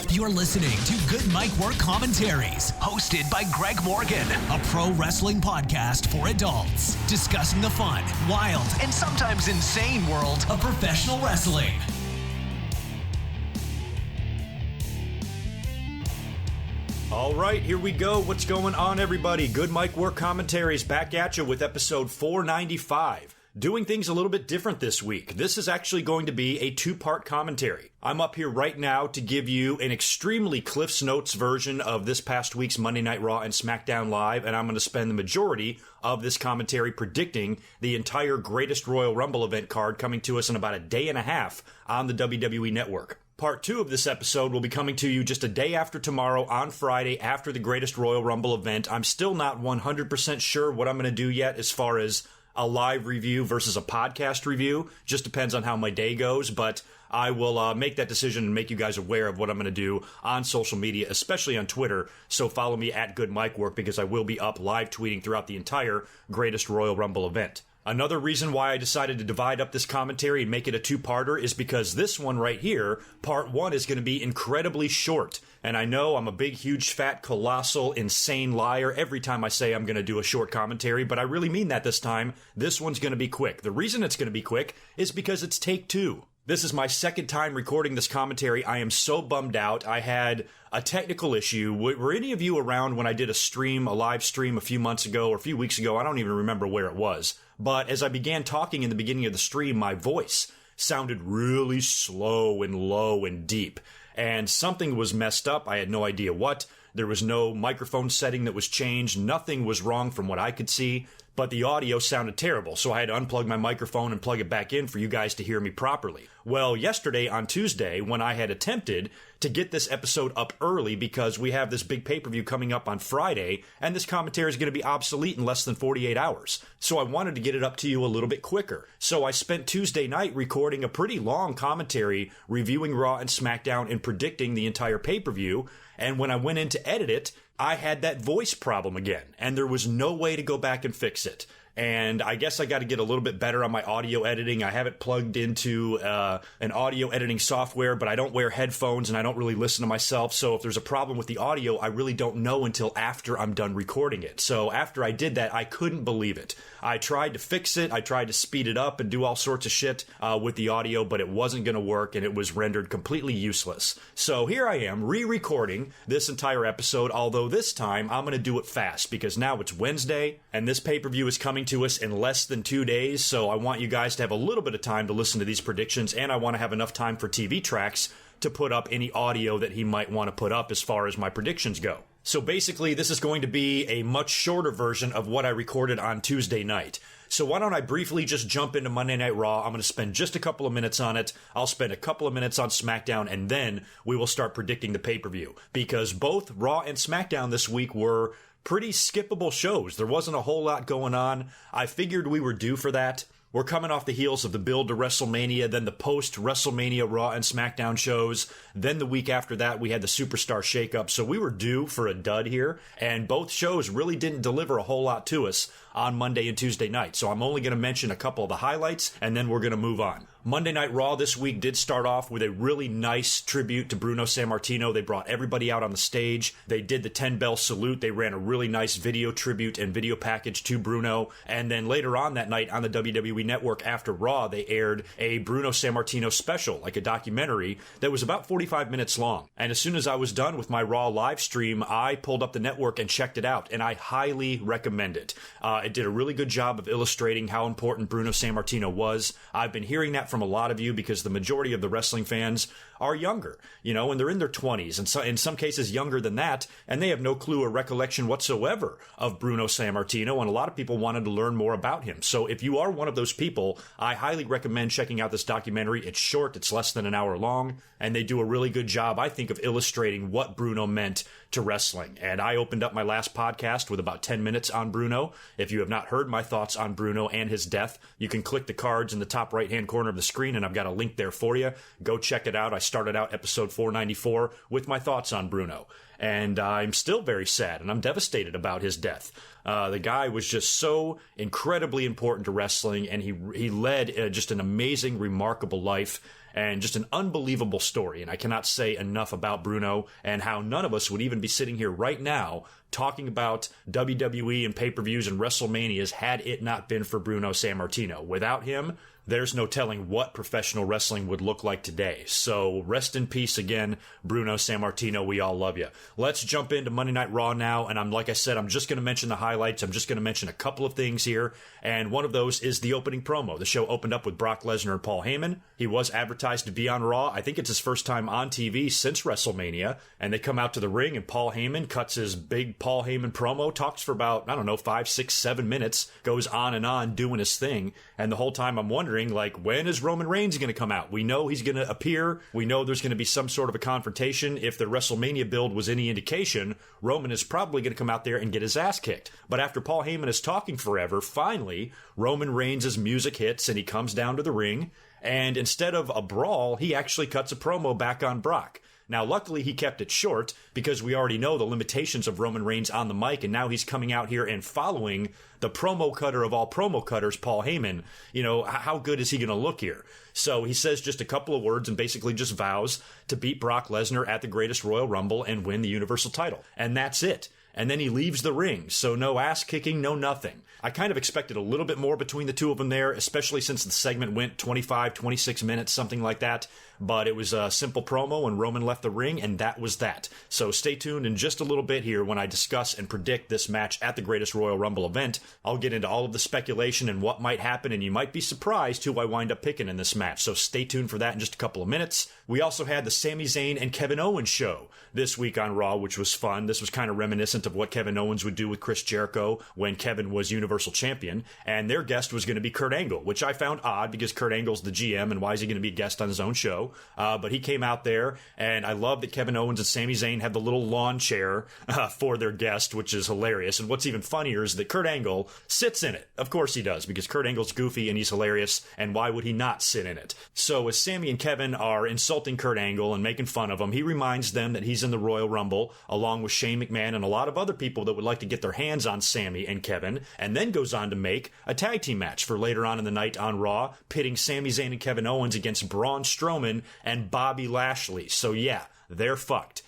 You're listening to Good Mic Work Commentaries, hosted by Greg Morgan, a pro wrestling podcast for adults, discussing the fun, wild, and sometimes insane world of professional wrestling. All right, here we go. What's going on, everybody? Good Mic Work Commentaries back at you with episode 495. Doing things a little bit different this week. This is actually going to be a two-part commentary. I'm up here right now to give you an extremely Cliff's Notes version of this past week's Monday Night Raw and SmackDown Live, and I'm going to spend the majority of this commentary predicting the entire Greatest Royal Rumble event card coming to us in about a day and a half on the WWE Network. Part 2 of this episode will be coming to you just a day after tomorrow on Friday after the Greatest Royal Rumble event. I'm still not 100% sure what I'm going to do yet as far as a live review versus a podcast review. Just depends on how my day goes, but I will make that decision and make you guys aware of what I'm going to do on social media, especially on Twitter. So follow me at GoodMicWork because I will be up live tweeting throughout the entire Greatest Royal Rumble event. Another reason why I decided to divide up this commentary and make it a two-parter is because this one right here, part 1, is going to be incredibly short. And I know I'm a big, huge, fat, colossal, insane liar every time I say I'm going to do a short commentary, but I really mean that this time. This one's going to be quick. The reason it's going to be quick is because it's take 2. This is my second time recording this commentary. I am so bummed out. I had a technical issue. Were any of you around when I did a live stream a few months ago or a few weeks ago? I don't even remember where it was. But as I began talking in the beginning of the stream, my voice sounded really slow and low and deep. And something was messed up. I had no idea what. There was no microphone setting that was changed. Nothing was wrong from what I could see. But the audio sounded terrible, so I had to unplug my microphone and plug it back in for you guys to hear me properly. Well, yesterday on Tuesday, when I had attempted to get this episode up early because we have this big pay-per-view coming up on Friday, and this commentary is going to be obsolete in less than 48 hours. So I wanted to get it up to you a little bit quicker. So I spent Tuesday night recording a pretty long commentary, reviewing Raw and SmackDown and predicting the entire pay-per-view. And when I went in to edit it, I had that voice problem again, and there was no way to go back and fix it. And I guess I got to get a little bit better on my audio editing. I have it plugged into an audio editing software, but I don't wear headphones and I don't really listen to myself. So if there's a problem with the audio, I really don't know until after I'm done recording it. So after I did that, I couldn't believe it. I tried to fix it. I tried to speed it up and do all sorts of shit with the audio, but it wasn't going to work and it was rendered completely useless. So here I am re-recording this entire episode, although this time I'm going to do it fast because now it's Wednesday and this pay-per-view is coming to us in less than 2 days, so I want you guys to have a little bit of time to listen to these predictions, and I want to have enough time for TVTrax to put up any audio that he might want to put up as far as my predictions go. So basically, this is going to be a much shorter version of what I recorded on Tuesday night. So why don't I briefly just jump into Monday Night Raw? I'm going to spend just a couple of minutes on it. I'll spend a couple of minutes on SmackDown, and then we will start predicting the pay-per-view. Because both Raw and SmackDown this week were pretty skippable shows. There wasn't a whole lot going on. I figured we were due for that. We're coming off the heels of the build to WrestleMania, then the post-WrestleMania Raw and SmackDown shows. Then the week after that, we had the Superstar Shakeup. So we were due for a dud here, and both shows really didn't deliver a whole lot to us on Monday and Tuesday night. So I'm only going to mention a couple of the highlights, and then we're going to move on. Monday Night Raw this week did start off with a really nice tribute to Bruno Sammartino. They brought everybody out on the stage. They did the 10-bell salute. They ran a really nice video tribute and video package to Bruno. And then later on that night on the WWE Network after Raw, they aired a Bruno Sammartino special, like a documentary, that was about 45 minutes long. And as soon as I was done with my Raw live stream, I pulled up the network and checked it out, and I highly recommend it. It did a really good job of illustrating how important Bruno Sammartino was. I've been hearing that from a lot of you because the majority of the wrestling fans are younger, and they're in their 20s, and so in some cases younger than that, and they have no clue or recollection whatsoever of Bruno Sammartino, and a lot of people wanted to learn more about him. So if you are one of those people, I highly recommend checking out this documentary. It's short, it's less than an hour long, and they do a really good job, I think, of illustrating what Bruno meant to wrestling. And I opened up my last podcast with about 10 minutes on Bruno. If you have not heard my thoughts on Bruno and his death, you can click the cards in the top right-hand corner of the screen, and I've got a link there for you. Go check it out. I started out episode 494 with my thoughts on Bruno. And I'm still very sad, and I'm devastated about his death. The guy was just so incredibly important to wrestling, and he led just an amazing, remarkable life. and just an unbelievable story. And I cannot say enough about Bruno and how none of us would even be sitting here right now talking about WWE and pay-per-views and WrestleManias had it not been for Bruno Sammartino. Without him, there's no telling what professional wrestling would look like today. So rest in peace again, Bruno Sammartino. We all love you. Let's jump into Monday Night Raw now. And like I said, I'm just going to mention the highlights. I'm just going to mention a couple of things here. And one of those is the opening promo. The show opened up with Brock Lesnar and Paul Heyman. He was advertised to be on Raw. I think it's his first time on TV since WrestleMania. And they come out to the ring and Paul Heyman cuts his big Paul Heyman promo, talks for about, 5, 6, 7 minutes, goes on and on doing his thing. And the whole time I'm wondering, when is Roman Reigns going to come out? We know he's going to appear. We know there's going to be some sort of a confrontation. If the WrestleMania build was any indication, Roman is probably going to come out there and get his ass kicked. But after Paul Heyman is talking forever, finally, Roman Reigns' music hits and he comes down to the ring. And instead of a brawl, he actually cuts a promo back on Brock. Now, luckily, he kept it short because we already know the limitations of Roman Reigns on the mic, and now he's coming out here and following the promo cutter of all promo cutters, Paul Heyman. How good is he going to look here? So he says just a couple of words and basically just vows to beat Brock Lesnar at the Greatest Royal Rumble and win the Universal title. And that's it. And then he leaves the ring, so no ass kicking, no nothing. I kind of expected a little bit more between the two of them there, especially since the segment went 25, 26 minutes, something like that. But it was a simple promo when Roman left the ring, and that was that. So stay tuned in just a little bit here when I discuss and predict this match at the Greatest Royal Rumble event. I'll get into all of the speculation and what might happen, and you might be surprised who I wind up picking in this match. So stay tuned for that in just a couple of minutes. We also had the Sami Zayn and Kevin Owens show this week on Raw, which was fun. This was kind of reminiscent of what Kevin Owens would do with Chris Jericho when Kevin was Universal Champion, and their guest was going to be Kurt Angle, which I found odd because Kurt Angle's the GM, and why is he going to be a guest on his own show? But he came out there, and I love that Kevin Owens and Sami Zayn had the little lawn chair for their guest, which is hilarious. And what's even funnier is that Kurt Angle sits in it. Of course he does, because Kurt Angle's goofy and he's hilarious, and why would he not sit in it? So as Sami and Kevin are insulting Kurt Angle and making fun of him, he reminds them that he's in the Royal Rumble, along with Shane McMahon and a lot of other people that would like to get their hands on Sami and Kevin, and then goes on to make a tag team match for later on in the night on Raw, pitting Sami Zayn and Kevin Owens against Braun Strowman and Bobby Lashley. So yeah, they're fucked.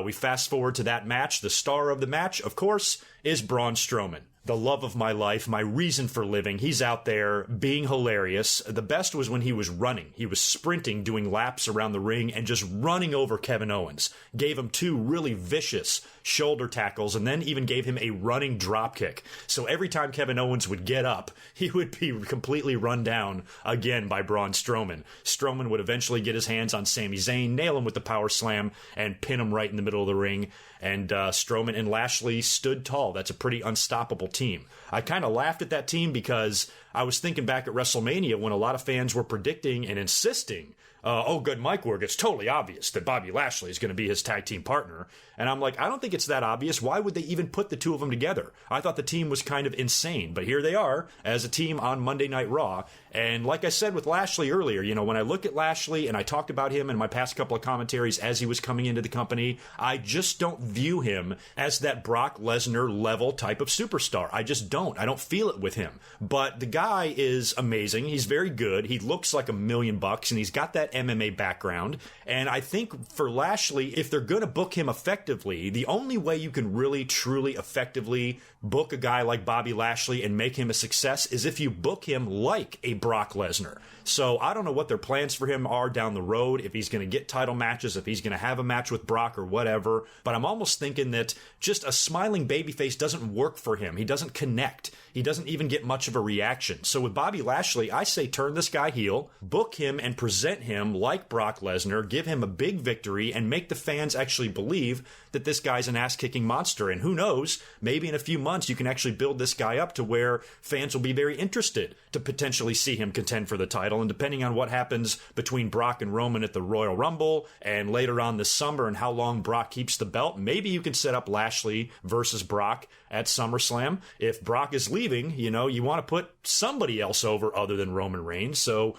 We fast forward to that match. The star of the match, of course, is Braun Strowman. The love of my life, my reason for living. He's out there being hilarious. The best was when he was running. He was sprinting, doing laps around the ring, and just running over Kevin Owens. Gave him 2 really vicious shoulder tackles, and then even gave him a running drop kick. So every time Kevin Owens would get up, he would be completely run down again by Braun Strowman. Strowman would eventually get his hands on Sami Zayn, nail him with the power slam, and pin him right in the middle of the ring. And Strowman and Lashley stood tall. That's a pretty unstoppable team. I kind of laughed at that team because I was thinking back at WrestleMania when a lot of fans were predicting and insisting, GoodMicWork, it's totally obvious that Bobby Lashley is going to be his tag team partner. And I'm like, I don't think it's that obvious. Why would they even put the two of them together? I thought the team was kind of insane. But here they are as a team on Monday Night Raw. And like I said with Lashley earlier, when I look at Lashley, and I talked about him in my past couple of commentaries as he was coming into the company, I just don't view him as that Brock Lesnar level type of superstar. I just don't. I don't feel it with him. But the guy is amazing. He's very good. He looks like $1 million, and he's got that MMA background. And I think for Lashley, if they're going to book him effectively, the only way you can really, truly, effectively book a guy like Bobby Lashley and make him a success is if you book him like a Brock Lesnar. So I don't know what their plans for him are down the road, if he's going to get title matches, if he's going to have a match with Brock or whatever. But I'm almost thinking that just a smiling babyface doesn't work for him. He doesn't connect. He doesn't even get much of a reaction. So with Bobby Lashley, I say turn this guy heel, book him and present him like Brock Lesnar, give him a big victory, and make the fans actually believe that this guy's an ass-kicking monster. And who knows, maybe in a few months you can actually build this guy up to where fans will be very interested to potentially see him contend for the title. And depending on what happens between Brock and Roman at the Royal Rumble and later on this summer and how long Brock keeps the belt, maybe you can set up Lashley versus Brock at SummerSlam. If Brock is leaving, you want to put somebody else over other than Roman Reigns. So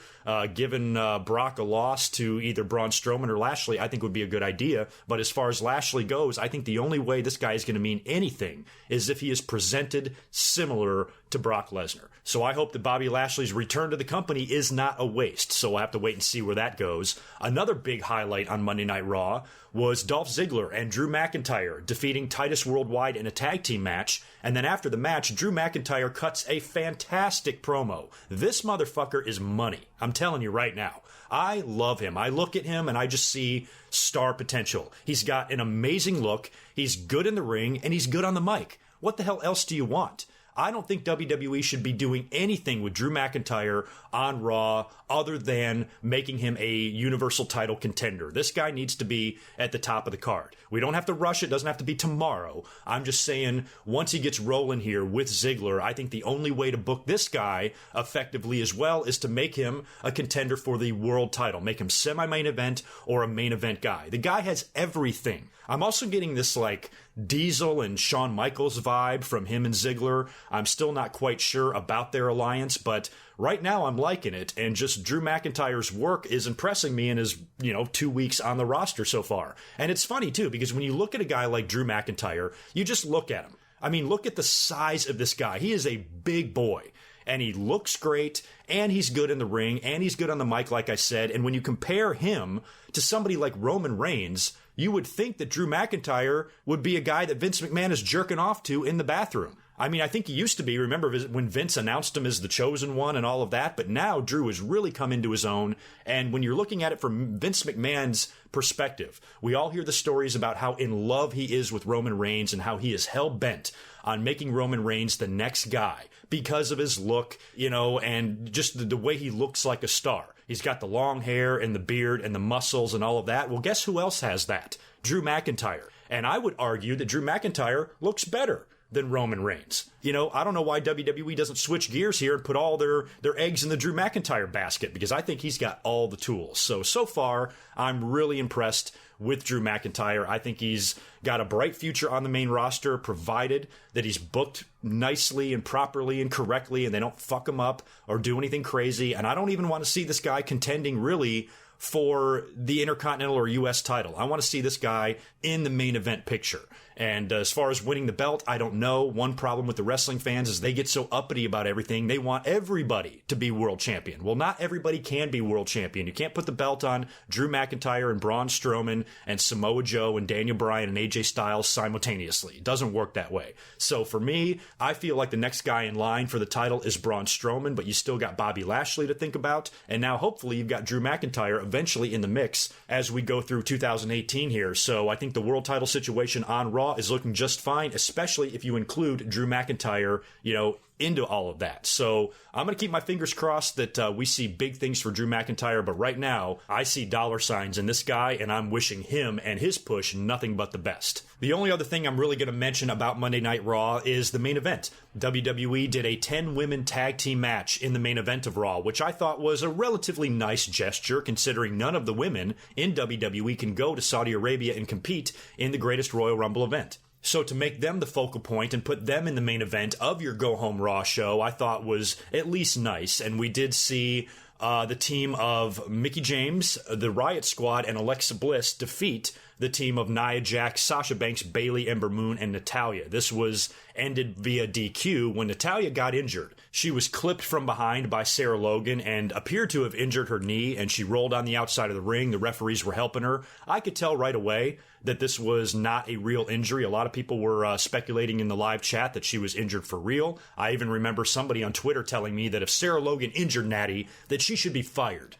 giving Brock a loss to either Braun Strowman or Lashley, I think would be a good idea. But as far as Lashley goes, I think the only way this guy is going to mean anything is if he is presented similar to Brock Lesnar. So I hope that Bobby Lashley's return to the company is not a waste. So we'll have to wait and see where that goes. Another big highlight on Monday Night Raw was Dolph Ziggler and Drew McIntyre defeating Titus Worldwide in a tag team match. And then after the match, Drew McIntyre cuts a fantastic promo. This motherfucker is money. I'm telling you right now. I love him. I look at him and I just see star potential. He's got an amazing look. He's good in the ring and he's good on the mic. What the hell else do you want? I don't think WWE should be doing anything with Drew McIntyre on Raw other than making him a Universal title contender. This guy needs to be at the top of the card. We don't have to rush it. It doesn't have to be tomorrow. I'm just saying once he gets rolling here with Ziggler, I think the only way to book this guy effectively as well is to make him a contender for the world title. Make him semi-main event or a main event guy. The guy has everything. I'm also getting this like Diesel and Shawn Michaels vibe from him and Ziggler. I'm still not quite sure about their alliance, but right now I'm liking it. And just Drew McIntyre's work is impressing me in his, 2 weeks on the roster so far. And it's funny too, because when you look at a guy like Drew McIntyre, you just look at him. I mean, look at the size of this guy. He is a big boy. And he looks great, and he's good in the ring, and he's good on the mic, like I said. And when you compare him to somebody like Roman Reigns, you would think that Drew McIntyre would be a guy that Vince McMahon is jerking off to in the bathroom. I mean, I think he used to be. Remember when Vince announced him as the chosen one and all of that? But now Drew has really come into his own. And when you're looking at it from Vince McMahon's perspective, we all hear the stories about how in love he is with Roman Reigns and how he is hell-bent on making Roman Reigns the next guy because of his look, and just the way he looks like a star. He's got the long hair and the beard and the muscles and all of that. Well, guess who else has that? Drew McIntyre. And I would argue that Drew McIntyre looks better than Roman Reigns. I don't know why WWE doesn't switch gears here and put all their eggs in the Drew McIntyre basket, because I think he's got all the tools. So far, I'm really impressed with Drew McIntyre. I think he's got a bright future on the main roster, provided that he's booked nicely and properly and correctly, and they don't fuck him up or do anything crazy. And I don't even want to see this guy contending really for the Intercontinental or U.S. title. I want to see this guy in the main event picture. And as far as winning the belt, I don't know. One problem with the wrestling fans is they get so uppity about everything. They want everybody to be world champion. Well, not everybody can be world champion. You can't put the belt on Drew McIntyre and Braun Strowman and Samoa Joe and Daniel Bryan and AJ Styles simultaneously. It doesn't work that way. So for me, I feel like the next guy in line for the title is Braun Strowman, but you still got Bobby Lashley to think about. And now hopefully you've got Drew McIntyre eventually in the mix as we go through 2018 here. So I think the world title situation on Raw is looking just fine, especially if you include Drew McIntyre, into all of that. So I'm going to keep my fingers crossed that we see big things for Drew McIntyre, but right now I see dollar signs in this guy, and I'm wishing him and his push nothing but the best. The only other thing I'm really going to mention about Monday Night Raw is the main event. WWE did a 10-women tag team match in the main event of Raw, which I thought was a relatively nice gesture, considering none of the women in WWE can go to Saudi Arabia and compete in the greatest Royal Rumble event. So to make them the focal point and put them in the main event of your Go Home Raw show, I thought was at least nice. And we did see the team of Mickie James, the Riot Squad, and Alexa Bliss defeat the team of Nia Jax, Sasha Banks, Bayley, Ember Moon, and Natalya. This was ended via DQ when Natalya got injured. She was clipped from behind by Sarah Logan and appeared to have injured her knee, and she rolled on the outside of the ring. The referees were helping her. I could tell right away that this was not a real injury. A lot of people were speculating in the live chat that she was injured for real. I even remember somebody on Twitter telling me that if Sarah Logan injured Natty, that she should be fired.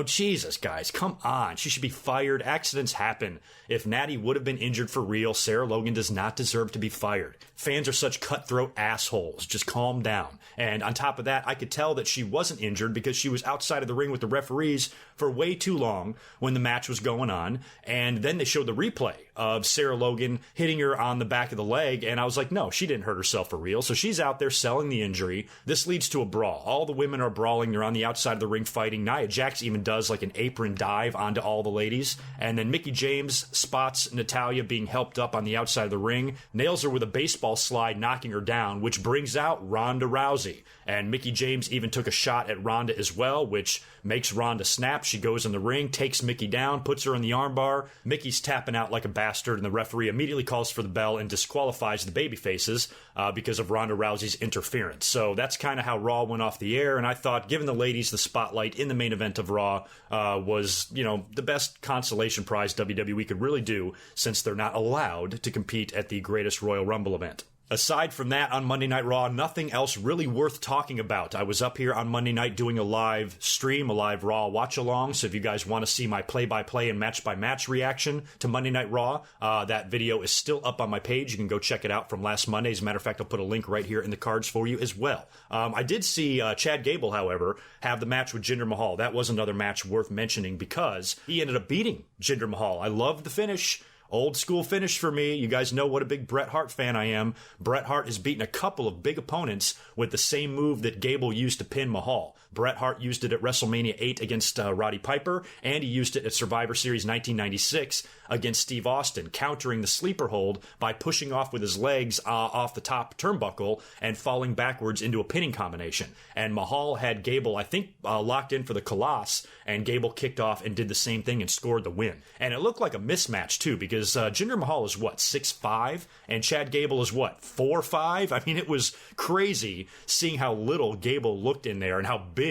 Jesus, guys, come on. She should be fired. Accidents happen. If Natty would have been injured for real, Sarah Logan does not deserve to be fired. Fans are such cutthroat assholes. Just calm down. And on top of that, I could tell that she wasn't injured because she was outside of the ring with the referees for way too long when the match was going on. And then they showed the replay of Sarah Logan hitting her on the back of the leg. And I was like, no, she didn't hurt herself for real. So she's out there selling the injury. This leads to a brawl. All the women are brawling. They're on the outside of the ring fighting. Nia Jax even even does like an apron dive onto all the ladies. And then Mickie James spots Natalya being helped up on the outside of the ring, nails her with a baseball slide, knocking her down, which brings out Ronda Rousey. And Mickie James even took a shot at Ronda as well, which makes Ronda snap. She goes in the ring, takes Mickie down, puts her in the armbar. Mickey's tapping out like a bastard, and the referee immediately calls for the bell and disqualifies the babyfaces because of Ronda Rousey's interference. So that's kind of how Raw went off the air, and I thought giving the ladies the spotlight in the main event of Raw was, the best consolation prize WWE could really do, since they're not allowed to compete at the Greatest Royal Rumble event. Aside from that, on Monday Night Raw, nothing else really worth talking about. I was up here on Monday night doing a live stream, a live Raw watch-along, so if you guys want to see my play-by-play and match-by-match reaction to Monday Night Raw, that video is still up on my page. You can go check it out from last Monday. As a matter of fact, I'll put a link right here in the cards for you as well. I did see Chad Gable, however, have the match with Jinder Mahal. That was another match worth mentioning because he ended up beating Jinder Mahal. I loved the finish. Old school finish for me. You guys know what a big Bret Hart fan I am. Bret Hart has beaten a couple of big opponents with the same move that Gable used to pin Mahal. Bret Hart used it at WrestleMania 8 against Roddy Piper, and he used it at Survivor Series 1996 against Steve Austin, countering the sleeper hold by pushing off with his legs off the top turnbuckle and falling backwards into a pinning combination. And Mahal had Gable, I think, locked in for the Colossus, and Gable kicked off and did the same thing and scored the win. And it looked like a mismatch, too, because Jinder Mahal is, 6'5", and Chad Gable is, 4'5"? I mean, it was crazy seeing how little Gable looked in there and how big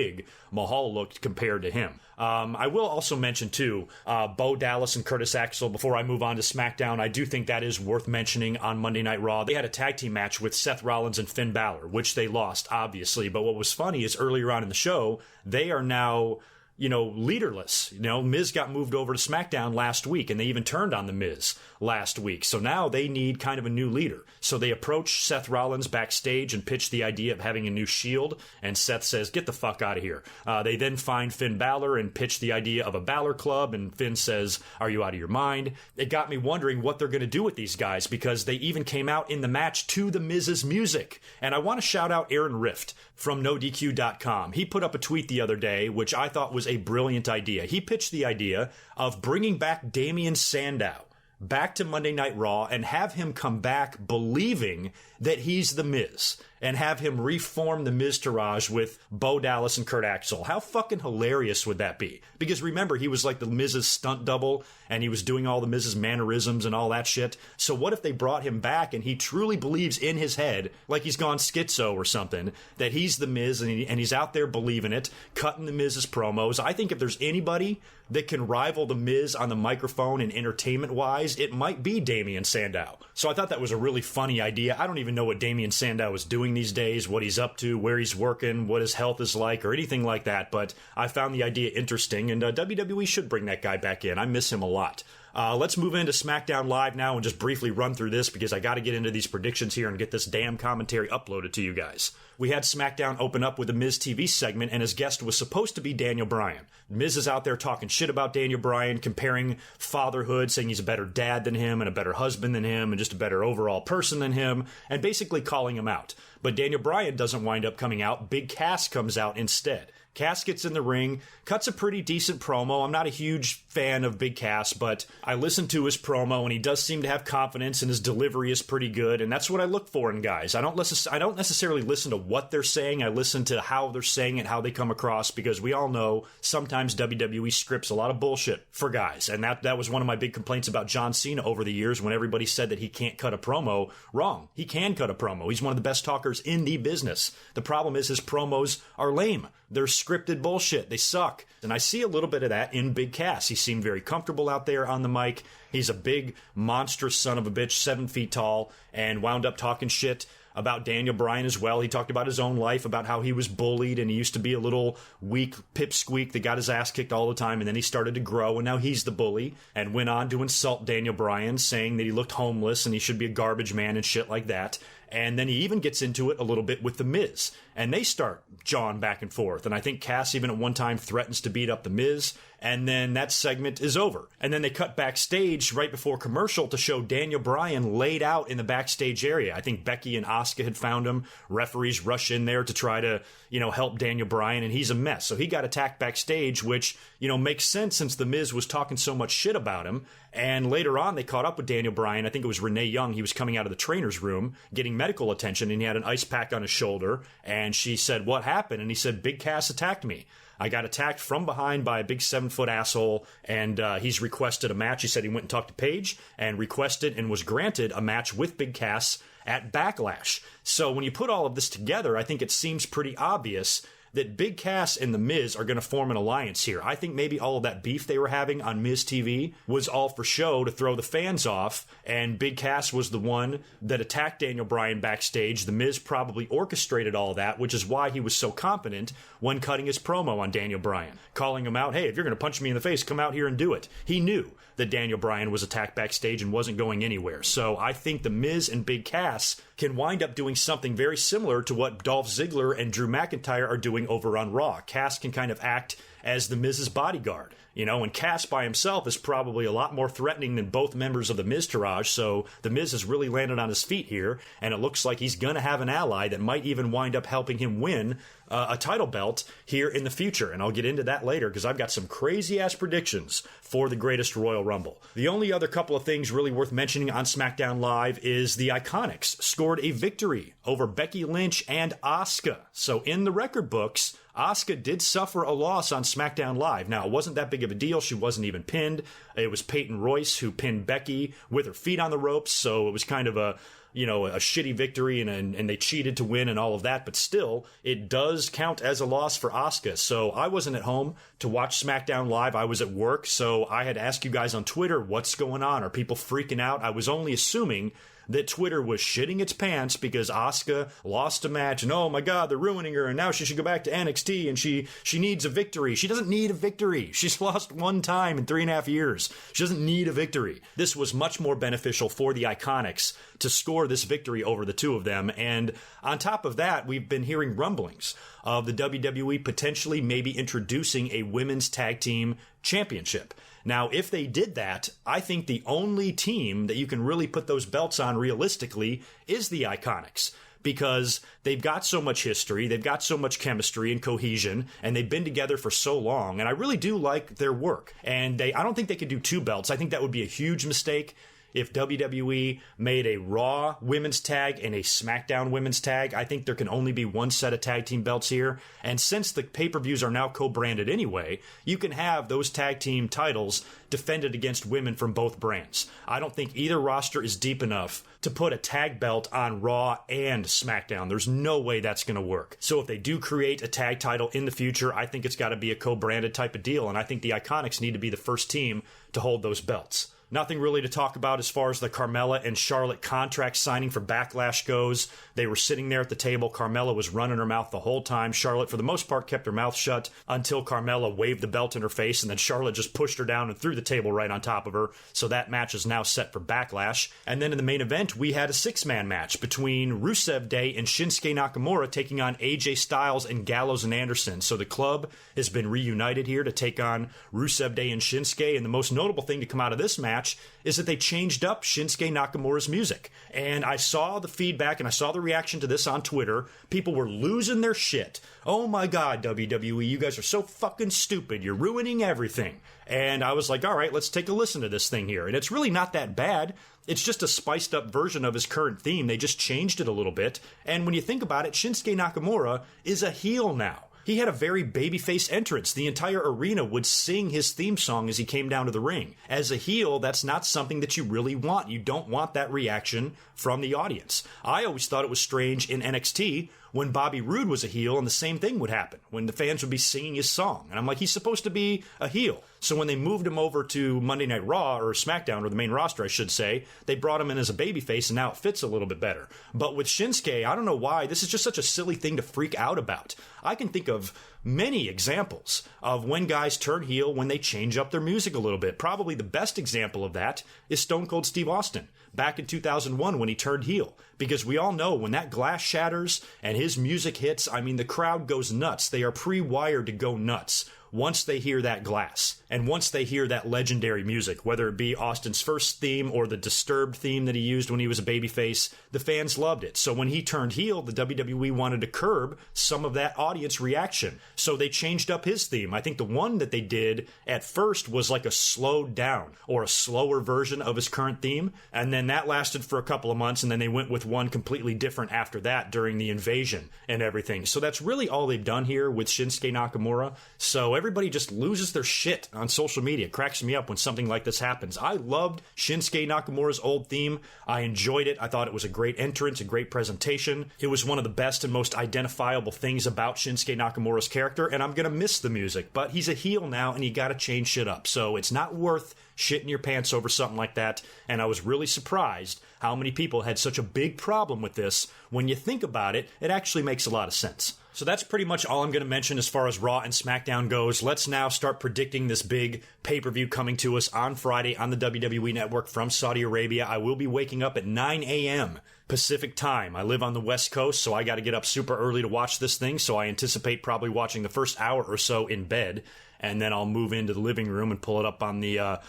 Mahal looked compared to him. I will also mention, too, Bo Dallas and Curtis Axel. Before I move on to SmackDown, I do think that is worth mentioning on Monday Night Raw. They had a tag team match with Seth Rollins and Finn Balor, which they lost, obviously. But what was funny is earlier on in the show, they are now leaderless. Miz got moved over to SmackDown last week, and they even turned on the Miz last week. So now they need kind of a new leader. So they approach Seth Rollins backstage and pitch the idea of having a new Shield, and Seth says, "Get the fuck out of here." They then find Finn Balor and pitch the idea of a Balor Club, and Finn says, "Are you out of your mind?" It got me wondering what they're going to do with these guys, because they even came out in the match to the Miz's music. And I want to shout out Aaron Rift from NoDQ.com. He put up a tweet the other day, which I thought was a brilliant idea. He pitched the idea of bringing back Damien Sandow back to Monday Night Raw and have him come back believing that he's the Miz, and have him reform the Miztourage with Bo Dallas and Kurt Axel. How fucking hilarious would that be? Because remember, he was like the Miz's stunt double, and he was doing all the Miz's mannerisms and all that shit. So what if they brought him back and he truly believes in his head, like he's gone schizo or something, that he's the Miz, and he's out there believing it, cutting the Miz's promos. I think if there's anybody that can rival the Miz on the microphone and entertainment-wise, it might be Damien Sandow. So I thought that was a really funny idea. I don't even know what Damien Sandow is doing these days, what he's up to, where he's working, what his health is like, or anything like that, but I found the idea interesting, and WWE should bring that guy back in. I miss him a lot. Let's move into SmackDown Live now and just briefly run through this, because I got to get into these predictions here and get this damn commentary uploaded to you guys. We had SmackDown open up with a Miz TV segment, and his guest was supposed to be Daniel Bryan. Miz is out there talking shit about Daniel Bryan, comparing fatherhood, saying he's a better dad than him and a better husband than him and just a better overall person than him, and basically calling him out. But Daniel Bryan doesn't wind up coming out. Big Cass comes out instead. Cass gets in the ring, cuts a pretty decent promo. I'm not a huge fan of Big Cass, but I listened to his promo, and he does seem to have confidence, and his delivery is pretty good, and that's what I look for in guys. I don't necessarily listen to what they're saying. I listen to how they're saying it, how they come across, because we all know sometimes WWE scripts a lot of bullshit for guys, and that was one of my big complaints about John Cena over the years, when everybody said that he can't cut a promo. Wrong. He can cut a promo. He's one of the best talkers in the business. The problem is his promos are lame. They're scripted bullshit. They suck. And I see a little bit of that in Big Cass. He seemed very comfortable out there on the mic. He's a big, monstrous son of a bitch, 7 feet tall, and wound up talking shit about Daniel Bryan as well. He talked about his own life, about how he was bullied, and he used to be a little weak pipsqueak that got his ass kicked all the time, and then he started to grow, and now he's the bully, and went on to insult Daniel Bryan, saying that he looked homeless and he should be a garbage man and shit like that. And then he even gets into it a little bit with The Miz, and they start jawing back and forth. And I think Cass even at one time threatens to beat up The Miz, and then that segment is over. And then they cut backstage right before commercial to show Daniel Bryan laid out in the backstage area. I think Becky and Asuka had found him. Referees rush in there to try to, help Daniel Bryan, and he's a mess. So he got attacked backstage, which, makes sense since The Miz was talking so much shit about him. And later on, they caught up with Daniel Bryan. I think it was Renee Young. He was coming out of the trainer's room getting medical attention, and he had an ice pack on his shoulder. And she said, "What happened?" And he said, "Big Cass attacked me. I got attacked from behind by a big 7-foot asshole, and he's requested a match." He said he went and talked to Paige and requested and was granted a match with Big Cass at Backlash. So when you put all of this together, I think it seems pretty obvious that Big Cass and The Miz are going to form an alliance here. I think maybe all of that beef they were having on Miz TV was all for show to throw the fans off, and Big Cass was the one that attacked Daniel Bryan backstage. The Miz probably orchestrated all that, which is why he was so confident when cutting his promo on Daniel Bryan, calling him out, "Hey, if you're going to punch me in the face, come out here and do it." He knew that Daniel Bryan was attacked backstage and wasn't going anywhere. So I think The Miz and Big Cass can wind up doing something very similar to what Dolph Ziggler and Drew McIntyre are doing over on Raw. Cass can kind of act as The Miz's bodyguard, and Cass by himself is probably a lot more threatening than both members of the Miztourage, so The Miz has really landed on his feet here, and it looks like he's going to have an ally that might even wind up helping him win a title belt here in the future, and I'll get into that later because I've got some crazy-ass predictions for the greatest Royal Rumble. The only other couple of things really worth mentioning on SmackDown Live is the IKonics scored a victory over Becky Lynch and Asuka. So in the record books, Asuka did suffer a loss on SmackDown Live. Now, it wasn't that big of a deal. She wasn't even pinned. It was Peyton Royce who pinned Becky with her feet on the ropes, so it was kind of a shitty victory, and they cheated to win and all of that, but still, it does count as a loss for Asuka. So I wasn't at home to watch SmackDown Live. I was at work, so I had to ask you guys on Twitter, what's going on? Are people freaking out? I was only assuming that Twitter was shitting its pants because Asuka lost a match, and oh my god, they're ruining her, and now she should go back to NXT, and she needs a victory. She doesn't need a victory. She's lost one time in 3.5 years. She doesn't need a victory. This was much more beneficial for the IKonics to score this victory over the two of them, and on top of that, we've been hearing rumblings of the WWE potentially maybe introducing a women's tag team championship. Now, if they did that, I think the only team that you can really put those belts on realistically is the IKonics, because they've got so much history, they've got so much chemistry and cohesion, and they've been together for so long, and I really do like their work. And I don't think they could do two belts. I think that would be a huge mistake if WWE made a Raw women's tag and a SmackDown women's tag. I think there can only be one set of tag team belts here. And since the pay-per-views are now co-branded anyway, you can have those tag team titles defended against women from both brands. I don't think either roster is deep enough to put a tag belt on Raw and SmackDown. There's no way that's going to work. So if they do create a tag title in the future, I think it's got to be a co-branded type of deal. And I think the IKonics need to be the first team to hold those belts. Nothing really to talk about as far as the Carmella and Charlotte contract signing for Backlash goes. They were sitting there at the table. Carmella was running her mouth the whole time. Charlotte, for the most part, kept her mouth shut until Carmella waved the belt in her face, and then Charlotte just pushed her down and threw the table right on top of her. So that match is now set for Backlash. And then in the main event, we had a 6-man match between Rusev Day and Shinsuke Nakamura taking on AJ Styles and Gallows and Anderson. So the club has been reunited here to take on Rusev Day and Shinsuke, and the most notable thing to come out of this match is that they changed up Shinsuke Nakamura's music. And I saw the feedback and I saw the reaction to this on Twitter. People were losing their shit. Oh my god, WWE, you guys are so fucking stupid. You're ruining everything. And I was like, all right, let's take a listen to this thing here. And it's really not that bad. It's just a spiced up version of his current theme. They just changed it a little bit. And when you think about it, Shinsuke Nakamura is a heel now. He had a very babyface entrance. The entire arena would sing his theme song as he came down to the ring. As a heel, that's not something that you really want. You don't want that reaction from the audience. I always thought it was strange in NXT when Bobby Roode was a heel, and the same thing would happen, when the fans would be singing his song. And I'm like, he's supposed to be a heel. So when they moved him over to Monday Night Raw, or SmackDown, or the main roster, I should say, they brought him in as a babyface, and now it fits a little bit better. But with Shinsuke, I don't know why, this is just such a silly thing to freak out about. I can think of many examples of when guys turn heel when they change up their music a little bit. Probably the best example of that is Stone Cold Steve Austin back in 2001 when he turned heel. Because we all know when that glass shatters and his music hits, I mean, the crowd goes nuts. They are pre-wired to go nuts once they hear that glass and once they hear that legendary music, whether it be Austin's first theme or the Disturbed theme that he used when he was a babyface, the fans loved it. So when he turned heel, the WWE wanted to curb some of that audience reaction. So they changed up his theme. I think the one that they did at first was like a slowed down or a slower version of his current theme. And then that lasted for a couple of months. And then they went with one completely different after that during the invasion and everything. So that's really all they've done here with Shinsuke Nakamura. So everybody just loses their shit on social media. It cracks me up when something like this happens. I loved Shinsuke Nakamura's old theme. I enjoyed it. I thought it was a great entrance, a great presentation. It was one of the best and most identifiable things about Shinsuke Nakamura's character, and I'm going to miss the music. But he's a heel now, and you got to change shit up. So it's not worth shitting your pants over something like that. And I was really surprised how many people had such a big problem with this. When you think about it, it actually makes a lot of sense. So that's pretty much all I'm going to mention as far as Raw and SmackDown goes. Let's now start predicting this big pay-per-view coming to us on Friday on the WWE Network from Saudi Arabia. I will be waking up at 9 a.m. Pacific time. I live on the West Coast, so I got to get up super early to watch this thing. So I anticipate probably watching the first hour or so in bed, and then I'll move into the living room and pull it up on the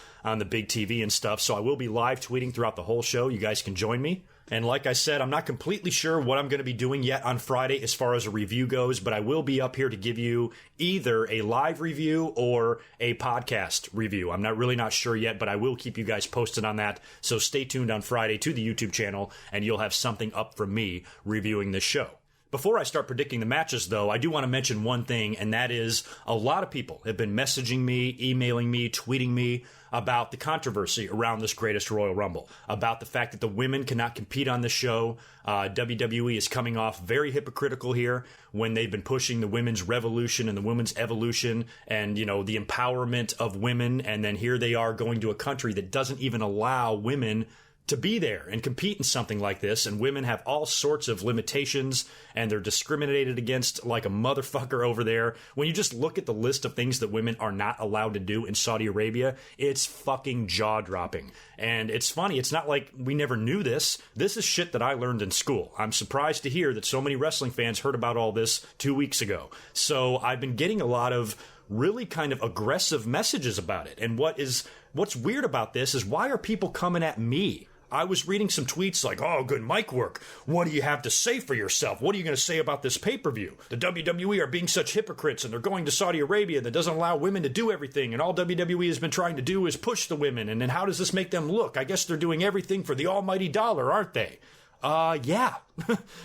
big TV and stuff. So I will be live tweeting throughout the whole show. You guys can join me. And like I said, I'm not completely sure what I'm going to be doing yet on Friday as far as a review goes, but I will be up here to give you either a live review or a podcast review. I'm really not sure yet, but I will keep you guys posted on that. So stay tuned on Friday to the YouTube channel, and you'll have something up from me reviewing this show. Before I start predicting the matches, though, I do want to mention one thing, and that is a lot of people have been messaging me, emailing me, tweeting me about the controversy around this Greatest Royal Rumble, about the fact that the women cannot compete on the show. WWE is coming off very hypocritical here when they've been pushing the women's revolution and the women's evolution and, you know, the empowerment of women, and then here they are going to a country that doesn't even allow women to be there and compete in something like this, and women have all sorts of limitations, and they're discriminated against like a motherfucker over there. When you just look at the list of things that women are not allowed to do in Saudi Arabia, it's fucking jaw-dropping. And it's funny, it's not like we never knew this. This is shit that I learned in school. I'm surprised to hear that so many wrestling fans heard about all this 2 weeks ago. So I've been getting a lot of really kind of aggressive messages about it. And what's weird about this is, why are people coming at me? I was reading some tweets like, oh, good mic work. What do you have to say for yourself? What are you going to say about this pay-per-view? The WWE are being such hypocrites, and they're going to Saudi Arabia that doesn't allow women to do everything, and all WWE has been trying to do is push the women, and then how does this make them look? I guess they're doing everything for the almighty dollar, aren't they? Yeah.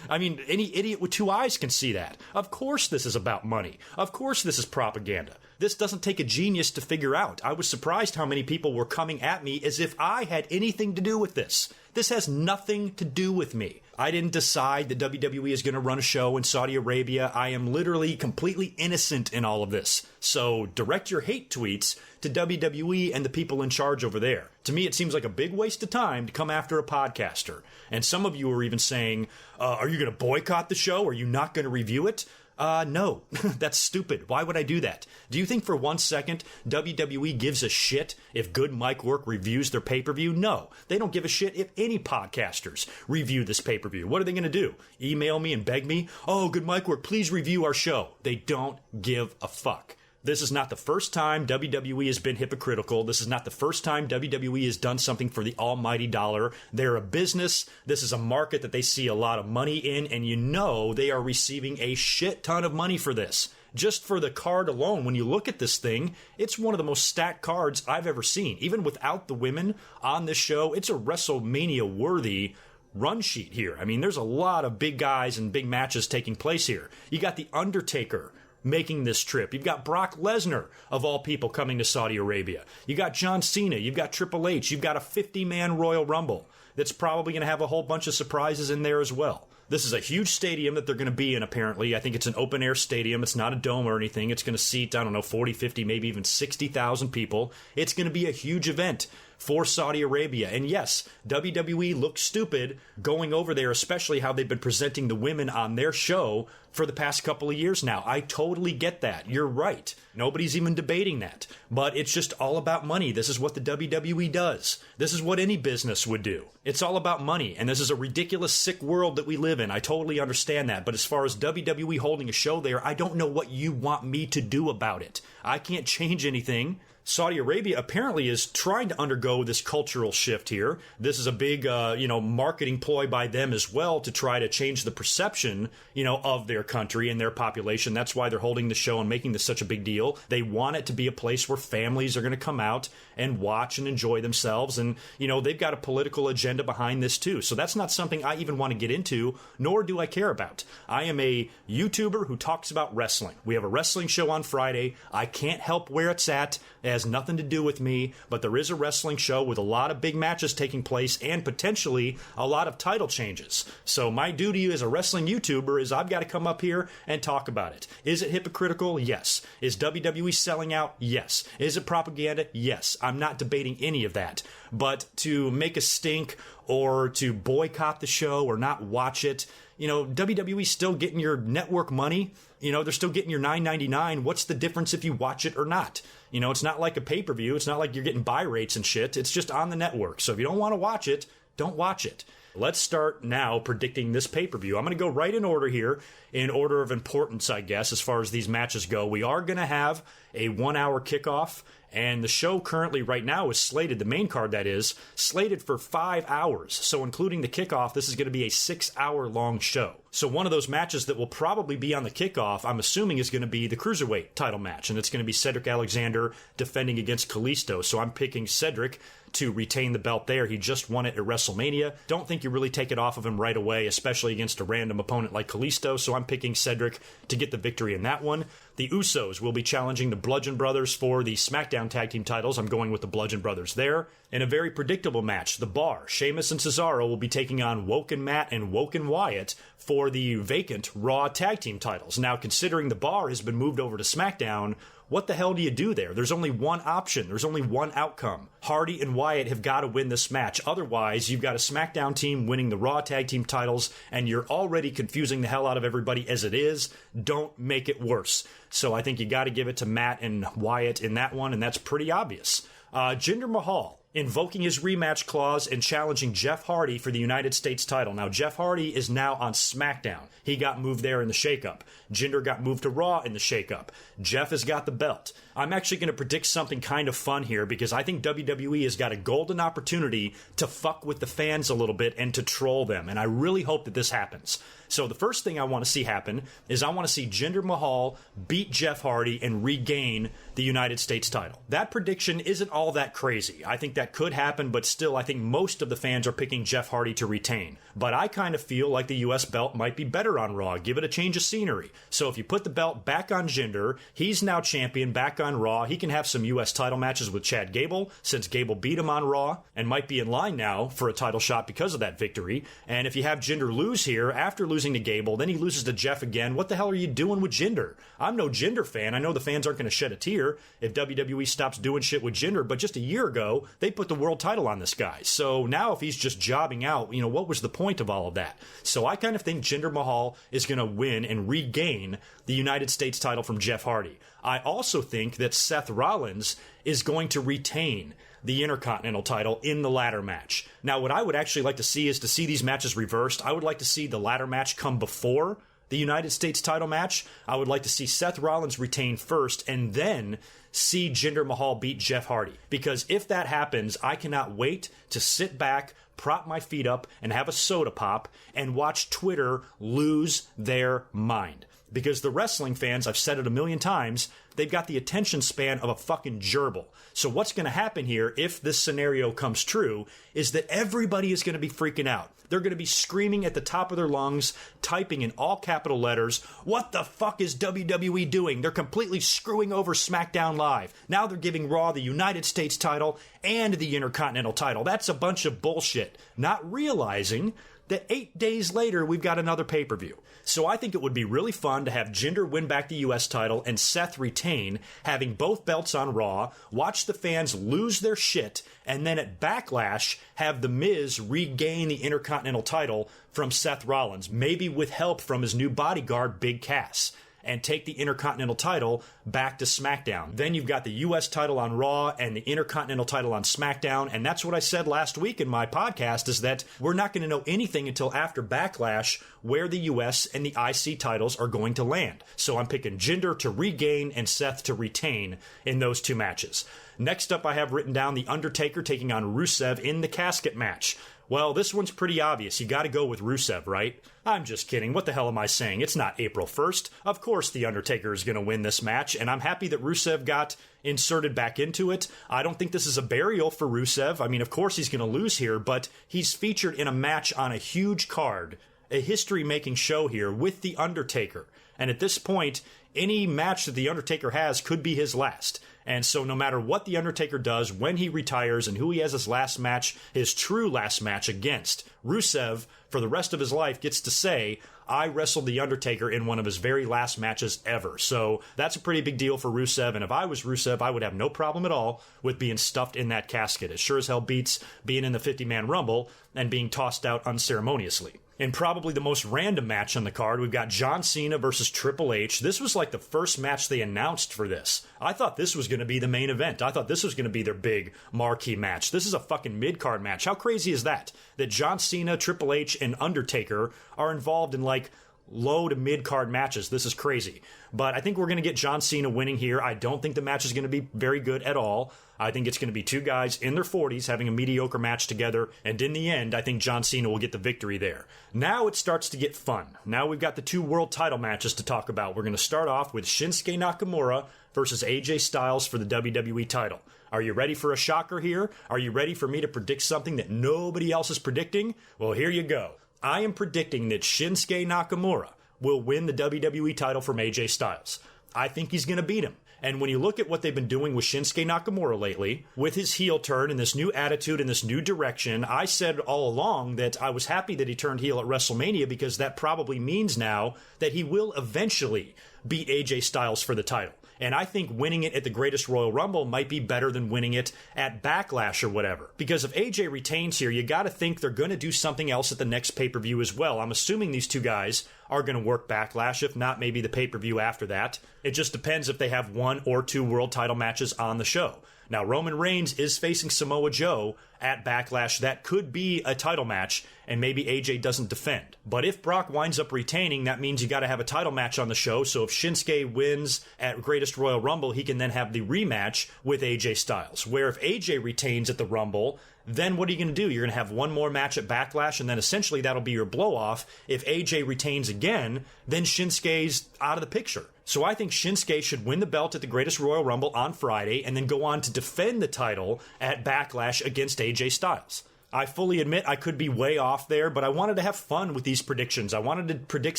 I mean, any idiot with two eyes can see that. Of course this is about money. Of course this is propaganda. This doesn't take a genius to figure out. I was surprised how many people were coming at me as if I had anything to do with this. This has nothing to do with me. I didn't decide that WWE is going to run a show in Saudi Arabia. I am literally completely innocent in all of this. So direct your hate tweets to WWE and the people in charge over there. To me, it seems like a big waste of time to come after a podcaster. And some of you are even saying, are you going to boycott the show? Are you not going to review it? No, that's stupid. Why would I do that? Do you think for 1 second WWE gives a shit if GoodMicWork reviews their pay-per-view? No, they don't give a shit if any podcasters review this pay-per-view. What are they going to do? Email me and beg me? Oh, GoodMicWork, please review our show. They don't give a fuck. This is not the first time WWE has been hypocritical. This is not the first time WWE has done something for the almighty dollar. They're a business. This is a market that they see a lot of money in, and you know they are receiving a shit ton of money for this. Just for the card alone, when you look at this thing, it's one of the most stacked cards I've ever seen. Even without the women on this show, it's a WrestleMania-worthy run sheet here. I mean, there's a lot of big guys and big matches taking place here. You got The Undertaker making this trip. You've got Brock Lesnar, of all people, coming to Saudi Arabia. You got John Cena. You've got Triple H. You've got a 50-man Royal Rumble that's probably going to have a whole bunch of surprises in there as well. This is a huge stadium that they're going to be in, apparently. I think it's an open-air stadium. It's not a dome or anything. It's going to seat, 40, 50, maybe even 60,000 people. It's going to be a huge event for Saudi Arabia. And yes, WWE looks stupid going over there, especially how they've been presenting the women on their show for the past couple of years now. I totally get that. You're right. Nobody's even debating that. But it's just all about money. This is what the WWE does. This is what any business would do. It's all about money. And this is a ridiculous, sick world that we live in. I totally understand that. But as far as WWE holding a show there, I don't know what you want me to do about it. I can't change anything. Saudi Arabia apparently is trying to undergo this cultural shift here. This is a big, marketing ploy by them as well to try to change the perception, of their country and their population. That's why they're holding the show and making this such a big deal. They want it to be a place where families are going to come out and watch and enjoy themselves. And, they've got a political agenda behind this too. So that's not something I even want to get into, nor do I care about. I am a YouTuber who talks about wrestling. We have a wrestling show on Friday. I can't help where it's at. It has nothing to do with me, but there is a wrestling show with a lot of big matches taking place and potentially a lot of title changes. So my duty as a wrestling YouTuber is I've got to come up here and talk about it. Is it hypocritical? Yes. Is WWE selling out? Yes. Is it propaganda? Yes. I'm not debating any of that. But to make a stink or to boycott the show or not watch it, WWE's still getting your network money. They're still getting your $9.99. What's the difference if you watch it or not? It's not like a pay-per-view. It's not like you're getting buy rates and shit. It's just on the network. So if you don't want to watch it, don't watch it. Let's start now predicting this pay-per-view. I'm going to go right in order here, in order of importance, I guess, as far as these matches go. We are going to have a 1-hour kickoff, and the show currently right now is slated, the main card that is, slated for 5 hours. So including the kickoff, this is going to be a 6-hour-long show. So one of those matches that will probably be on the kickoff, I'm assuming, is going to be the Cruiserweight title match, and it's going to be Cedric Alexander defending against Kalisto. So I'm picking Cedric to retain the belt there. He just won it at WrestleMania. Don't think you really take it off of him right away, especially against a random opponent like Kalisto, so I'm picking Cedric to get the victory in that one. The Usos will be challenging the Bludgeon Brothers for the SmackDown Tag Team titles. I'm going with the Bludgeon Brothers there. In a very predictable match, The Bar, Sheamus and Cesaro will be taking on Woken Matt and Woken Wyatt for the vacant Raw Tag Team titles. Now, considering The Bar has been moved over to SmackDown, what the hell do you do there? There's only one option. There's only one outcome. Hardy and Wyatt have got to win this match. Otherwise, you've got a SmackDown team winning the Raw Tag Team titles, and you're already confusing the hell out of everybody as it is. Don't make it worse. So I think you got to give it to Matt and Wyatt in that one, and that's pretty obvious. Jinder Mahal invoking his rematch clause and challenging Jeff Hardy for the United States title. Now, Jeff Hardy is now on SmackDown. He got moved there in the shakeup. Jinder got moved to Raw in the shakeup. Jeff has got the belt. I'm actually going to predict something kind of fun here because I think WWE has got a golden opportunity to fuck with the fans a little bit and to troll them, and I really hope that this happens. So the first thing I want to see happen is I want to see Jinder Mahal beat Jeff Hardy and regain the United States title. That prediction isn't all that crazy. I think that could happen, but still I think most of the fans are picking Jeff Hardy to retain. But I kind of feel like the US belt might be better on Raw. Give it a change of scenery. So if you put the belt back on Jinder, he's now champion back on Raw. He can have some US title matches with Chad Gable, since Gable beat him on Raw and might be in line now for a title shot because of that victory. And if you have Jinder lose here, after losing to Gable, then he loses to Jeff again, what the hell are you doing with Jinder? I'm no Jinder fan. I know the fans aren't going to shed a tear if WWE stops doing shit with Jinder, but just a year ago, they put the world title on this guy. So now if he's just jobbing out, what was the point of all of that? So I kind of think Jinder Mahal is going to win and regain the United States title from Jeff Hardy. I also think that Seth Rollins is going to retain the Intercontinental title in the ladder match. Now, what I would actually like to see is to see these matches reversed. I would like to see the ladder match come before the United States title match. I would like to see Seth Rollins retain first and then see Jinder Mahal beat Jeff Hardy. Because if that happens, I cannot wait to sit back, prop my feet up, and have a soda pop and watch Twitter lose their mind. Because the wrestling fans, I've said it a million times, they've got the attention span of a fucking gerbil. So what's going to happen here, if this scenario comes true, is that everybody is going to be freaking out. They're going to be screaming at the top of their lungs, typing in all capital letters, what the fuck is WWE doing? They're completely screwing over SmackDown Live. Now they're giving Raw the United States title and the Intercontinental title. That's a bunch of bullshit. Not realizing that 8 days later we've got another pay-per-view. So I think it would be really fun to have Jinder win back the US title and Seth retain, having both belts on Raw, watch the fans lose their shit, and then at Backlash have The Miz regain the Intercontinental title from Seth Rollins, maybe with help from his new bodyguard, Big Cass, and take the Intercontinental title back to SmackDown. Then you've got the US title on Raw and the Intercontinental title on SmackDown, and that's what I said last week in my podcast, is that we're not going to know anything until after Backlash where the US and the IC titles are going to land. So I'm picking Jinder to regain and Seth to retain in those two matches. Next up, I have written down The Undertaker taking on Rusev in the casket match. Well, this one's pretty obvious. You got to go with Rusev, right? I'm just kidding. What the hell am I saying? It's not April 1st. Of course The Undertaker is going to win this match, and I'm happy that Rusev got inserted back into it. I don't think this is a burial for Rusev. I mean, of course he's going to lose here, but he's featured in a match on a huge card, a history-making show here with The Undertaker. And at this point, any match that The Undertaker has could be his last. And so no matter what The Undertaker does, when he retires, and who he has his last match, his true last match against, Rusev, for the rest of his life, gets to say, I wrestled The Undertaker in one of his very last matches ever. So that's a pretty big deal for Rusev, and if I was Rusev, I would have no problem at all with being stuffed in that casket. It sure as hell beats being in the 50-man Rumble and being tossed out unceremoniously. In probably the most random match on the card, we've got John Cena versus Triple H. This was like the first match they announced for this. I thought this was going to be the main event. I thought this was going to be their big marquee match. This is a fucking mid-card match. How crazy is that? That John Cena, Triple H, and Undertaker are involved in like low to mid-card matches. This is crazy. But I think we're going to get John Cena winning here. I don't think the match is going to be very good at all. I think it's going to be two guys in their 40s having a mediocre match together, and in the end, I think John Cena will get the victory there. Now it starts to get fun. Now we've got the two world title matches to talk about. We're going to start off with Shinsuke Nakamura versus AJ Styles for the WWE title. Are you ready for a shocker here? Are you ready for me to predict something that nobody else is predicting? Well, here you go. I am predicting that Shinsuke Nakamura will win the WWE title from AJ Styles. I think he's going to beat him. And when you look at what they've been doing with Shinsuke Nakamura lately, with his heel turn and this new attitude and this new direction, I said all along that I was happy that he turned heel at WrestleMania, because that probably means now that he will eventually beat AJ Styles for the title. And I think winning it at the Greatest Royal Rumble might be better than winning it at Backlash or whatever. Because if AJ retains here, you got to think they're going to do something else at the next pay-per-view as well. I'm assuming these two guys are going to work Backlash, if not maybe the pay-per-view after that. It just depends if they have one or two world title matches on the show. Now, Roman Reigns is facing Samoa Joe at Backlash. That could be a title match, and maybe AJ doesn't defend. But if Brock winds up retaining, that means you got to have a title match on the show. So if Shinsuke wins at Greatest Royal Rumble, he can then have the rematch with AJ Styles. Where if AJ retains at the Rumble, then what are you going to do? You're going to have one more match at Backlash, and then essentially that'll be your blow-off. If AJ retains again, then Shinsuke's out of the picture. So I think Shinsuke should win the belt at the Greatest Royal Rumble on Friday and then go on to defend the title at Backlash against AJ Styles. I fully admit I could be way off there, but I wanted to have fun with these predictions. I wanted to predict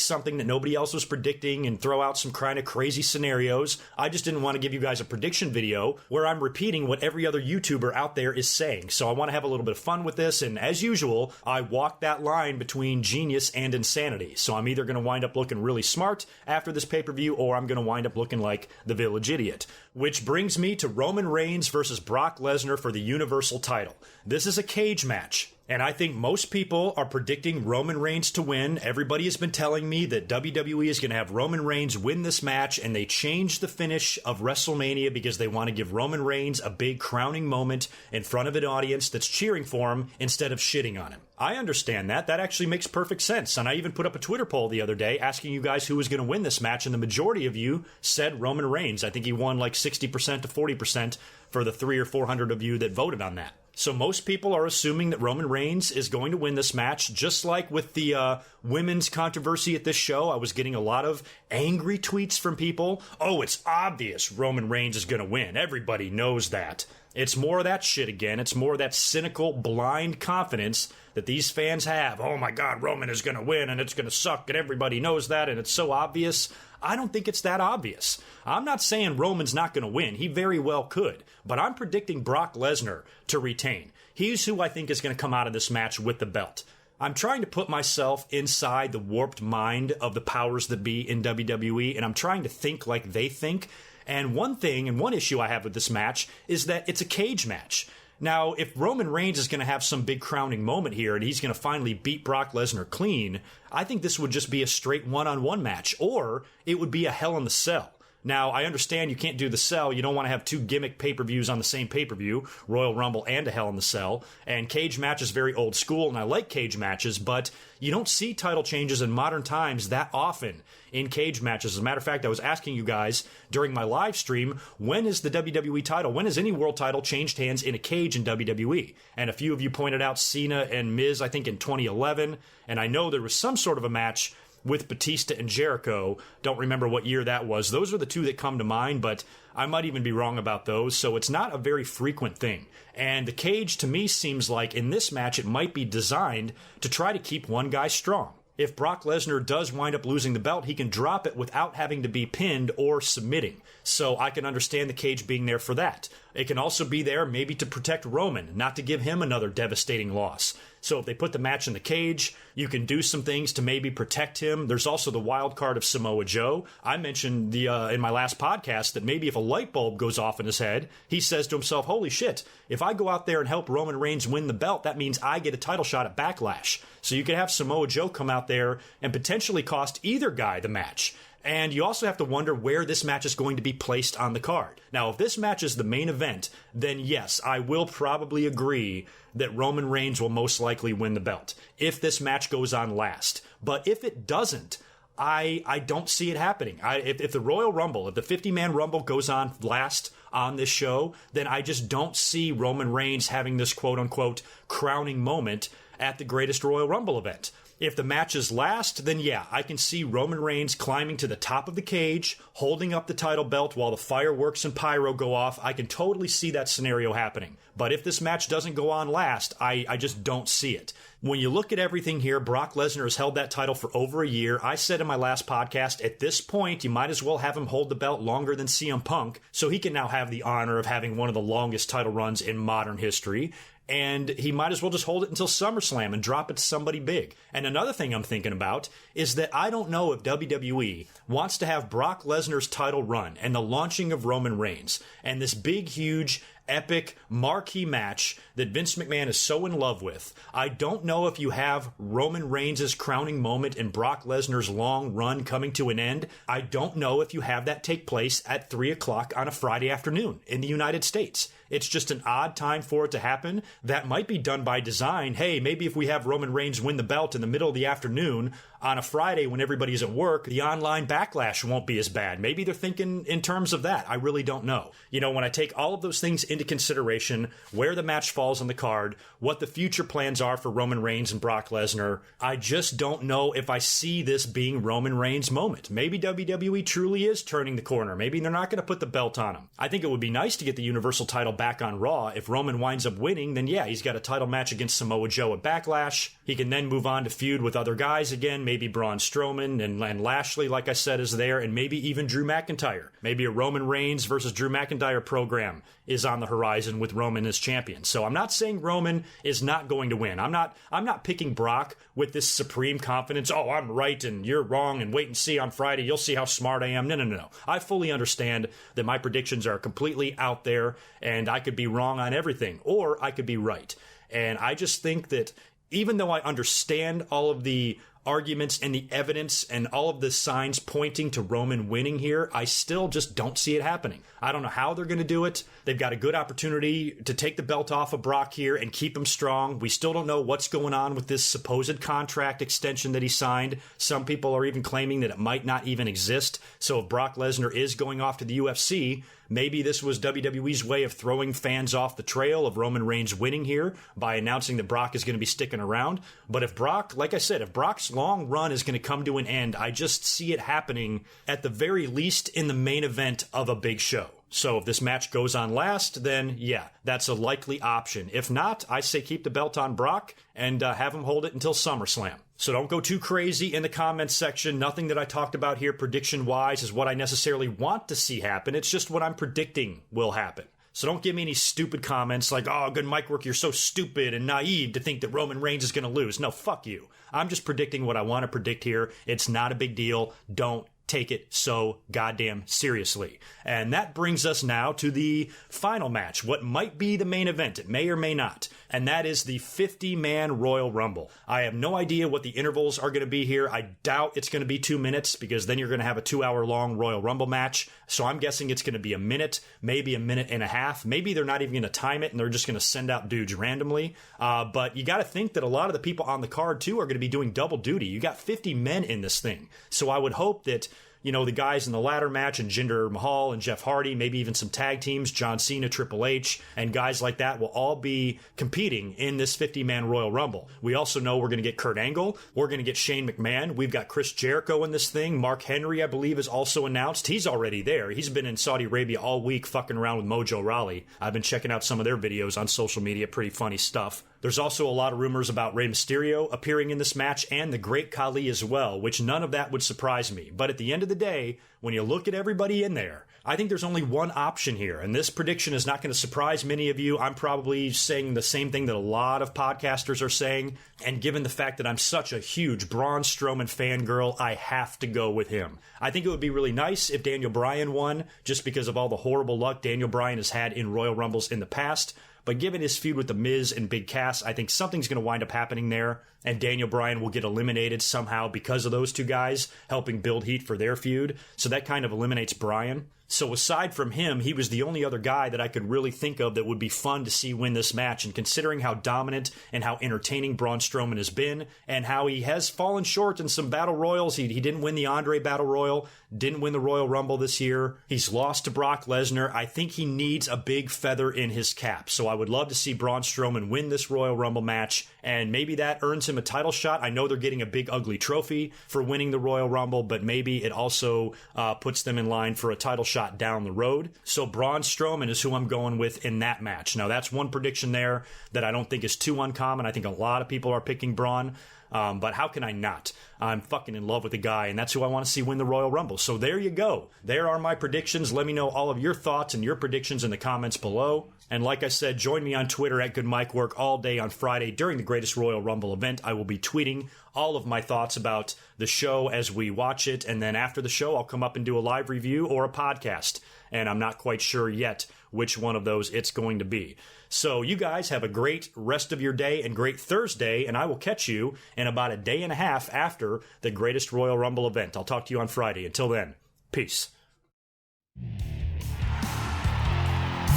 something that nobody else was predicting and throw out some kind of crazy scenarios. I just didn't want to give you guys a prediction video where I'm repeating what every other YouTuber out there is saying. So I want to have a little bit of fun with this, and as usual, I walk that line between genius and insanity. So I'm either going to wind up looking really smart after this pay-per-view, or I'm going to wind up looking like the village idiot. Which brings me to Roman Reigns versus Brock Lesnar for the Universal title. This is a cage match, and I think most people are predicting Roman Reigns to win. Everybody has been telling me that WWE is going to have Roman Reigns win this match, and they changed the finish of WrestleMania because they want to give Roman Reigns a big crowning moment in front of an audience that's cheering for him instead of shitting on him. I understand that. That actually makes perfect sense, and I even put up a Twitter poll the other day asking you guys who was going to win this match, and the majority of you said Roman Reigns. I think he won like 60% to 40% for the 300 or 400 of you that voted on that. So most people are assuming that Roman Reigns is going to win this match, just like with the women's controversy at this show. I was getting a lot of angry tweets from people. Oh, it's obvious Roman Reigns is going to win. Everybody knows that. It's more of that shit again. It's more of that cynical, blind confidence that these fans have. Oh my God, Roman is going to win and it's going to suck and everybody knows that and it's so obvious. I don't think it's that obvious. I'm not saying Roman's not going to win. He very well could. But I'm predicting Brock Lesnar to retain. He's who I think is going to come out of this match with the belt. I'm trying to put myself inside the warped mind of the powers that be in WWE, and I'm trying to think like they think. And one thing and one issue I have with this match is that it's a cage match. Now, if Roman Reigns is going to have some big crowning moment here and he's going to finally beat Brock Lesnar clean, I think this would just be a straight one-on-one match, or it would be a Hell in the Cell. Now, I understand you can't do the Cell. You don't want to have two gimmick pay-per-views on the same pay-per-view, Royal Rumble and a Hell in the Cell. And cage match is very old school, and I like cage matches, but you don't see title changes in modern times that often in cage matches. As a matter of fact, I was asking you guys during my live stream, when is the WWE title, when has any world title changed hands in a cage in WWE? And a few of you pointed out Cena and Miz, I think in 2011, and I know there was some sort of a match with Batista and Jericho. Don't remember what year that was. Those are the two that come to mind, but I might even be wrong about those, so it's not a very frequent thing. And the cage, to me, seems like in this match it might be designed to try to keep one guy strong. If Brock Lesnar does wind up losing the belt, he can drop it without having to be pinned or submitting. So I can understand the cage being there for that. It can also be there maybe to protect Roman, not to give him another devastating loss. So if they put the match in the cage, you can do some things to maybe protect him. There's also the wild card of Samoa Joe. I mentioned in my last podcast that maybe if a light bulb goes off in his head, he says to himself, holy shit, if I go out there and help Roman Reigns win the belt, that means I get a title shot at Backlash. So you could have Samoa Joe come out there and potentially cost either guy the match. And you also have to wonder where this match is going to be placed on the card. Now, if this match is the main event, then yes, I will probably agree that Roman Reigns will most likely win the belt if this match goes on last. But if it doesn't, I don't see it happening. If the Royal Rumble, if the 50-man Rumble goes on last on this show, then I just don't see Roman Reigns having this quote-unquote crowning moment at the greatest Royal Rumble event. If the match is last, then yeah, I can see Roman Reigns climbing to the top of the cage, holding up the title belt while the fireworks and pyro go off. I can totally see that scenario happening. But if this match doesn't go on last, I just don't see it. When you look at everything here, Brock Lesnar has held that title for over a year. I said in my last podcast, at this point, you might as well have him hold the belt longer than CM Punk, so he can now have the honor of having one of the longest title runs in modern history. And he might as well just hold it until SummerSlam and drop it to somebody big. And another thing I'm thinking about is that I don't know if WWE wants to have Brock Lesnar's title run and the launching of Roman Reigns and this big, huge, epic, marquee match that Vince McMahon is so in love with. I don't know if you have Roman Reigns' crowning moment and Brock Lesnar's long run coming to an end. I don't know if you have that take place at 3 o'clock on a Friday afternoon in the United States. It's just an odd time for it to happen. That might be done by design. Hey, maybe if we have Roman Reigns win the belt in the middle of the afternoon on a Friday when everybody's at work, the online backlash won't be as bad. Maybe they're thinking in terms of that. I really don't know. You know, when I take all of those things into consideration, where the match falls on the card, what the future plans are for Roman Reigns and Brock Lesnar, I just don't know if I see this being Roman Reigns' moment. Maybe WWE truly is turning the corner. Maybe they're not going to put the belt on him. I think it would be nice to get the Universal title back on Raw. If Roman winds up winning, then yeah, he's got a title match against Samoa Joe at Backlash. He can then move on to feud with other guys again. Maybe Braun Strowman and Lashley, like I said, is there, and maybe even Drew McIntyre. Maybe a Roman Reigns versus Drew McIntyre program is on the horizon with Roman as champion. So I'm not saying Roman is not going to win. I'm not picking Brock with this supreme confidence. Oh, I'm right and you're wrong, and wait and see on Friday. You'll see how smart I am. No. I fully understand that my predictions are completely out there, and I could be wrong on everything, or I could be right. And I just think that even though I understand all of the arguments and the evidence and all of the signs pointing to Roman winning here, I still just don't see it happening. I don't know how they're going to do it. They've got a good opportunity to take the belt off of Brock here and keep him strong. We still don't know what's going on with this supposed contract extension that he signed. Some people are even claiming that it might not even exist. So if Brock Lesnar is going off to the UFC, maybe this was WWE's way of throwing fans off the trail of Roman Reigns winning here by announcing that Brock is going to be sticking around. But if Brock, like I said, if Brock's long run is going to come to an end, I just see it happening at the very least in the main event of a big show. So if this match goes on last, then yeah, that's a likely option. If not, I say keep the belt on Brock and have him hold it until SummerSlam. So don't go too crazy in the comments section. Nothing that I talked about here prediction-wise is what I necessarily want to see happen. It's just what I'm predicting will happen. So don't give me any stupid comments like, oh, good mic work, you're so stupid and naive to think that Roman Reigns is going to lose. No, fuck you. I'm just predicting what I want to predict here. It's not a big deal. Don't take it so goddamn seriously. And that brings us now to the final match, what might be the main event. It may or may not. And that is the 50-man Royal Rumble. I have no idea what the intervals are going to be here. I doubt it's going to be 2 minutes because then you're going to have a 2-hour-long Royal Rumble match. So I'm guessing it's going to be a minute, maybe a minute and a half. Maybe they're not even going to time it and they're just going to send out dudes randomly. But you got to think that a lot of the people on the card, too, are going to be doing double duty. You got 50 men in this thing. So I would hope that, you know, the guys in the ladder match and Jinder Mahal and Jeff Hardy, maybe even some tag teams, John Cena, Triple H, and guys like that will all be competing in this 50-man Royal Rumble. We also know we're going to get Kurt Angle. We're going to get Shane McMahon. We've got Chris Jericho in this thing. Mark Henry, I believe, is also announced. He's already there. He's been in Saudi Arabia all week fucking around with Mojo Rawley. I've been checking out some of their videos on social media. Pretty funny stuff. There's also a lot of rumors about Rey Mysterio appearing in this match and the Great Khali as well, which none of that would surprise me. But at the end of the day, when you look at everybody in there, I think there's only one option here, and this prediction is not going to surprise many of you. I'm probably saying the same thing that a lot of podcasters are saying, and given the fact that I'm such a huge Braun Strowman fangirl, I have to go with him. I think it would be really nice if Daniel Bryan won, just because of all the horrible luck Daniel Bryan has had in Royal Rumbles in the past. But given his feud with The Miz and Big Cass, I think something's going to wind up happening there, and Daniel Bryan will get eliminated somehow because of those two guys helping build heat for their feud. So that kind of eliminates Bryan. So aside from him, he was the only other guy that I could really think of that would be fun to see win this match. And considering how dominant and how entertaining Braun Strowman has been, and how he has fallen short in some battle royals, he didn't win the Andre Battle Royal, didn't win the Royal Rumble this year. He's lost to Brock Lesnar. I think he needs a big feather in his cap. So I would love to see Braun Strowman win this Royal Rumble match, and maybe that earns him a title shot. I know they're getting a big ugly trophy for winning the Royal Rumble, but maybe it also puts them in line for a title shot down the road. So Braun Strowman is who I'm going with in that match. Now that's one prediction there that I don't think is too uncommon. I think a lot of people are picking Braun. But how can I not? I'm fucking in love with the guy, and that's who I want to see win the Royal Rumble. So there you go. There are my predictions. Let me know all of your thoughts and your predictions in the comments below. And like I said, join me on Twitter at GoodMicWork all day on Friday during the Greatest Royal Rumble event. I will be tweeting all of my thoughts about the show as we watch it, and then after the show, I'll come up and do a live review or a podcast. And I'm not quite sure yet which one of those it's going to be. So you guys have a great rest of your day and great Thursday, and I will catch you in about a day and a half after the Greatest Royal Rumble event. I'll talk to you on Friday. Until then, peace.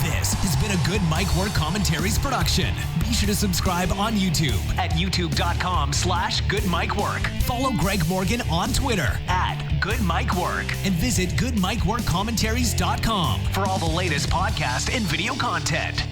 This has been a Good Mic Work Commentaries production. Be sure to subscribe on YouTube at youtube.com/GoodMicWork. Follow Greg Morgan on Twitter at GoodMicWork and visit GoodMicWorkCommentaries.com for all the latest podcast and video content.